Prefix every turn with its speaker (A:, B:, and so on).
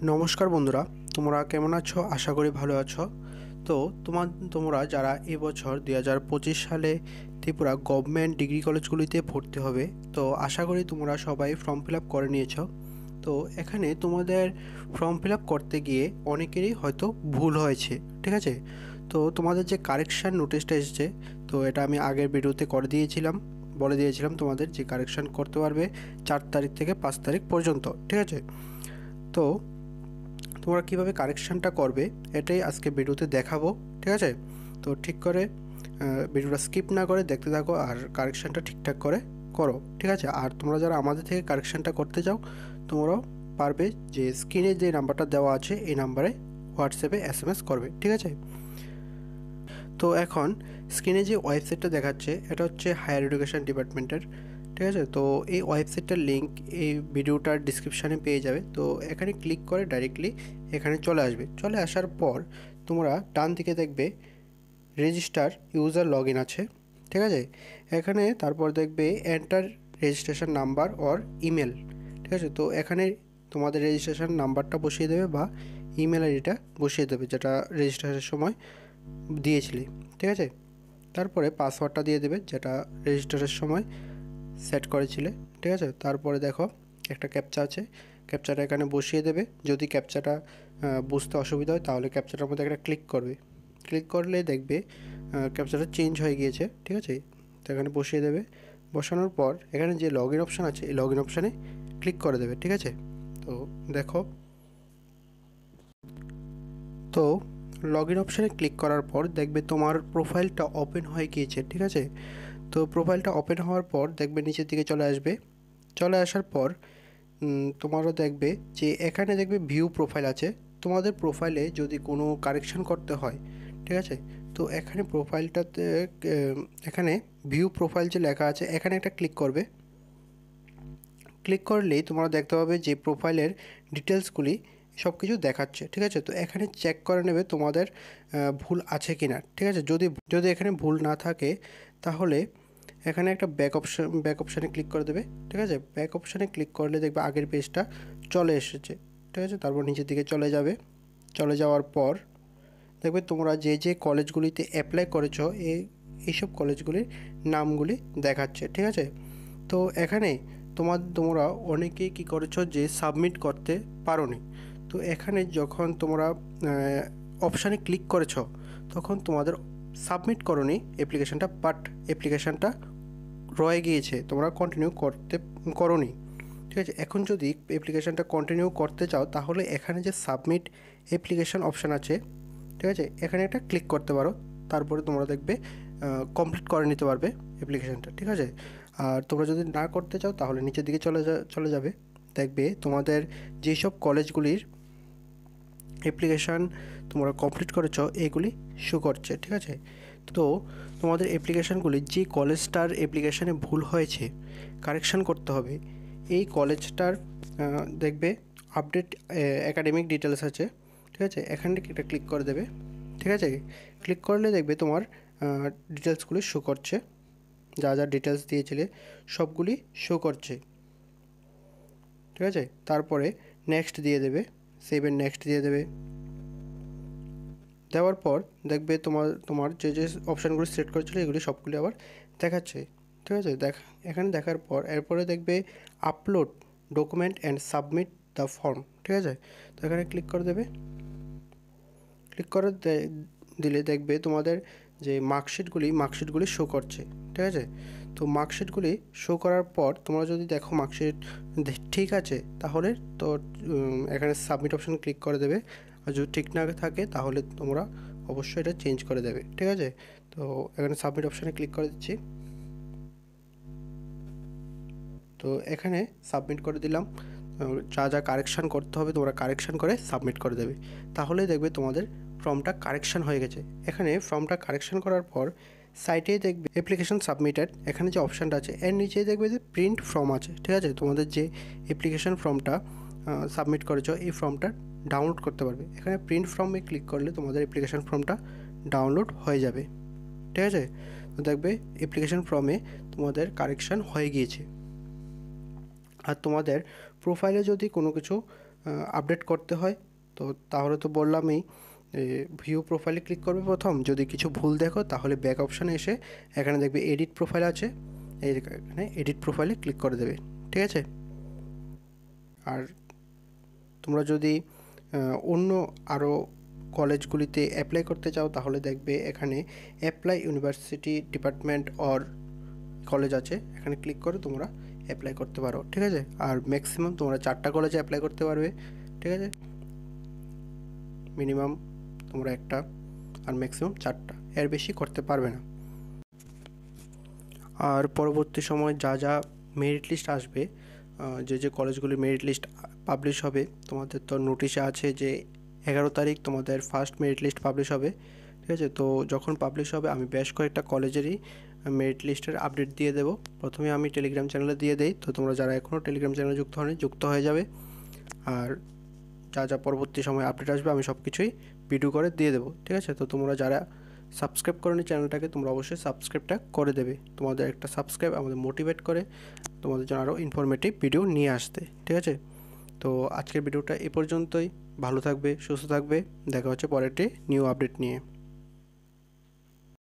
A: নমস্কার বন্ধুরা, তোমরা কেমন আছো? আশা করি ভালো আছো। তো তোমরা যারা এবছর 2025 সালে ত্রিপুরা গভর্নমেন্ট ডিগ্রি কলেজগুলিতে ভর্তি হবে, তো আশা করি তোমরা সবাই ফর্ম ফিল আপ করে নিয়েছো। তো এখানে তোমাদের ফর্ম ফিল আপ করতে গিয়ে অনেকেরই হয়তো ভুল হয়েছে, ঠিক আছে? তো তোমাদের যে কারেকশান নোটিশটা এসেছে, তো এটা আমি আগের ভিডিওতে বলে দিয়েছিলাম তোমাদের যে কারেকশান করতে পারবে 4 তারিখ থেকে 5 তারিখ পর্যন্ত, ঠিক আছে? তো তোমরা কীভাবে কারেকশানটা করবে এটাই আজকে ভিডিওতে দেখাবো, ঠিক আছে? তো ঠিক করে ভিডিওটা স্কিপ না করে দেখতে থাকো আর কারেকশানটা ঠিকঠাক করে করো, ঠিক আছে? আর তোমরা যারা আমাদের থেকে কারেকশানটা করতে চাও, তোমরাও পারবে যে স্ক্রিনে যে নাম্বারটা দেওয়া আছে এই নাম্বারে হোয়াটসঅ্যাপে SMS করবে, ঠিক আছে? তো এখন স্ক্রিনে যে ওয়েবসাইটটা দেখাচ্ছে এটা হচ্ছে হায়ার এডুকেশন ডিপার্টমেন্টের, ঠিক আছে? তো এই ওয়েবসাইটটার লিঙ্ক এই ভিডিওটার ডিসক্রিপশানে পেয়ে যাবে। তো এখানে ক্লিক করে ডাইরেক্টলি এখানে চলে আসার পর তোমরা ডান দিকে দেখবে রেজিস্টার ইউজার লগ ইন আছে, ঠিক আছে? এখানে তারপর দেখবে enter registration number or email, ঠিক আছে? তো এখানে তোমাদের রেজিস্ট্রেশন নাম্বারটা বসিয়ে দেবে বা ইমেল আইডিটা বসিয়ে দেবে যেটা রেজিস্ট্রেশনের সময় দিয়েছিলি, ঠিক আছে? তারপরে পাসওয়ার্ডটা দিয়ে দেবে যেটা রেজিস্ট্রেশনের সময় সেট করেছিলে, ঠিক আছে? তারপরে দেখো একটা ক্যাপচা আছে, ক্যাপচাটা এখানে বসিয়ে দেবে। যদি ক্যাপচাটা বুঝতে অসুবিধা হয় তাহলে ক্যাপচাটার মধ্যে একটা ক্লিক করবে, ক্লিক করলে দেখবে ক্যাপচাটা চেঞ্জ হয়ে গিয়েছে, ঠিক আছে? তো এখানে বসিয়ে দেবে। বসানোর পর এখানে যে লগ ইন অপশান আছে এই লগ ইন অপশানে ক্লিক করে দেবে, ঠিক আছে? তো দেখো, তো লগ ইন অপশানে ক্লিক করার পর দেখবে তোমার প্রোফাইলটা ওপেন হয়ে গিয়েছে, ঠিক আছে? তো প্রোফাইলটা ওপেন হওয়ার পর দেখবে নিচের দিকে চলে আসার পর তোমারও দেখবে যে এখানে দেখবে ভিউ প্রোফাইল আছে। তোমাদের প্রোফাইলে যদি কোনো কারেকশন করতে হয়, ঠিক আছে? তো এখানে প্রোফাইলটাতে এখানে ভিউ প্রোফাইল যে লেখা আছে এখানে একটা ক্লিক করবে। ক্লিক করলেই তোমরা দেখতে পাবে যে প্রোফাইলের ডিটেলসগুলি সব কিছু দেখাচ্ছে, ঠিক আছে? তো এখানে চেক করে নেবে তোমাদের ভুল আছে কি না, ঠিক আছে? যদি এখানে ভুল না থাকে তাহলে এখানে একটা ব্যাক অপশানে ক্লিক করে দেবে, ঠিক আছে? ব্যাক অপশানে ক্লিক করলে দেখবে আগের পেজটা চলে এসেছে, ঠিক আছে? তারপর নিচের দিকে চলে যাওয়ার পর দেখবে তোমরা যে কলেজগুলিতে অ্যাপ্লাই করেছো এইসব কলেজগুলির নামগুলি দেখাচ্ছে, ঠিক আছে? তো এখানে তোমরা অনেকেই কী করেছো যে সাবমিট করতে পারোনি। তো এখানে যখন তোমরা অপশানে ক্লিক করেছো তখন তোমাদের সাবমিট করোনি অ্যাপ্লিকেশানটা, বাট অ্যাপ্লিকেশানটা রয়ে গিয়েছে, তোমরা কন্টিনিউ করোনি, ঠিক আছে? এখন যদি অ্যাপ্লিকেশানটা কন্টিনিউ করতে চাও তাহলে এখানে যে সাবমিট অ্যাপ্লিকেশান অপশান আছে, ঠিক আছে? এখানে একটা ক্লিক করতে পারো। তারপরে তোমরা দেখবে কমপ্লিট করে নিতে পারবে অ্যাপ্লিকেশানটা, ঠিক আছে? আর তোমরা যদি না করতে চাও তাহলে নিচের দিকে চলে যাবে। দেখবে তোমাদের যেসব কলেজগুলির অ্যাপ্লিকেশান তোমরা কমপ্লিট করেছো এগুলি শো করছে, ঠিক আছে? তো তোমাদের অ্যাপ্লিকেশানগুলি যে কলেজটার অ্যাপ্লিকেশানে ভুল হয়েছে কারেকশান করতে হবে এই কলেজটার দেখবে আপডেট একাডেমিক ডিটেলস আছে, ঠিক আছে? এখানে একটা ক্লিক করে দেবে, ঠিক আছে? ক্লিক করলে দেখবে তোমার ডিটেলসগুলি শো করছে, যা ডিটেলস দিয়েছিলে সবগুলি শো করছে, ঠিক আছে? তারপরে নেক্সট দিয়ে দেবে, সেভেন নেক্সট দিয়ে দেবে। দেওয়ার পর দেখবে তোমার যে অপশানগুলি সিলেক্ট করেছিল এগুলি সবগুলি আবার দেখাচ্ছে, ঠিক আছে? এখানে দেখার পর এরপরে দেখবে upload document and submit the form, ঠিক আছে? তো এখানে ক্লিক করে দেবে। ক্লিক করে দিলে দেখবে তোমাদের যে মার্কশিটগুলি শো করছে, ঠিক আছে? তো মার্কশিটগুলি শো করার পর তোমরা যদি দেখো মার্কশিট ঠিক আছে তাহলে তো এখানে সাবমিট অপশান ক্লিক করে দেবে। আর যদি ঠিক না থাকে তাহলে তোমরা অবশ্যই এটা চেঞ্জ করে দেবে, ঠিক আছে? তো এখানে সাবমিট অপশানে ক্লিক করে দিচ্ছি। তো এখানে সাবমিট করে দিলাম। যা কারেকশান করতে হবে তোমরা কারেকশান করে সাবমিট করে দেবে, তাহলেই দেখবে তোমাদের ফর্মটা কারেকশান হয়ে গেছে। এখানে ফর্মটা কারেকশান করার পর সাইটেই দেখবে অ্যাপ্লিকেশন সাবমিটেড, এখানে যে অপশানটা আছে এর নিচেই দেখবে যে প্রিন্ট ফর্ম আছে, ঠিক আছে? তোমাদের যে অ্যাপ্লিকেশন ফর্মটা সাবমিট করেছো এই ফর্মটা ডাউনলোড করতে পারবে। এখানে প্রিন্ট ফর্মে ক্লিক করলে তোমাদের অ্যাপ্লিকেশন ফর্মটা ডাউনলোড হয়ে যাবে, ঠিক আছে? তো দেখবে অ্যাপ্লিকেশন ফর্মে তোমাদের কারেকশান হয়ে গিয়েছে। আর তোমাদের প্রোফাইলে যদি কোনো কিছু আপডেট করতে হয়। তো তাহলে তো বললামই, ভিউ প্রোফাইলে ক্লিক করবে প্রথম, যদি কিছু ভুল দেখো তাহলে ব্যাক অপশানে এসে এখানে দেখবে এডিট প্রোফাইল আছে, এই এখানে এডিট প্রোফাইলে ক্লিক করে দেবে, ঠিক আছে। আর তোমরা যদি অন্য আরও কলেজগুলিতে অ্যাপ্লাই করতে চাও তাহলে দেখবে এখানে apply university department or college আছে, এখানে ক্লিক করে তোমরা অ্যাপ্লাই করতে পারো, ঠিক আছে। আর ম্যাক্সিমাম তোমরা 4টা কলেজে অ্যাপ্লাই করতে পারবে, ঠিক আছে। মিনিমাম তোমরা একটা, আর ম্যাক্সিমাম 4টা, এর বেশি করতে পারবে না। আর পরবর্তী সময় যা যা মেরিট লিস্ট আসবে, যে কলেজগুলির মেরিট লিস্ট পাবলিশ হবে, তোমাদের তো নোটিশে আছে যে 11 তারিখ তোমাদের ফার্স্ট মেরিট লিস্ট পাবলিশ হবে, ঠিক আছে। তো যখন পাবলিশ হবে আমি বেশ কয়েকটা কলেজেরই মেরিট লিস্টের আপডেট দিয়ে দেবো। প্রথমে আমি টেলিগ্রাম চ্যানেলে দিয়ে দেই, তো তোমরা যারা এখনও টেলিগ্রাম চ্যানেলে যুক্ত হয়নি যুক্ত হয়ে যাবে। আর যা যা পরবর্তী সময় আপডেট আসবে আমি সব কিছুই ভিডিও করে দিয়ে দেবো, ঠিক আছে। তো তোমরা যারা সাবস্ক্রাইব করোনি চ্যানেলটাকে, তোমরা অবশ্যই সাবস্ক্রাইবটা করে দেবে। তোমাদের একটা সাবস্ক্রাইব আমাদের মোটিভেট করে তোমাদের জন্য আরও ইনফরমেটিভ ভিডিও নিয়ে আসতে, ঠিক আছে। তো আজকের ভিডিওটা এ পর্যন্তই। ভালো থাকবে, সুস্থ থাকবে, দেখা হচ্ছে পরেরটি নিউ আপডেট নিয়ে।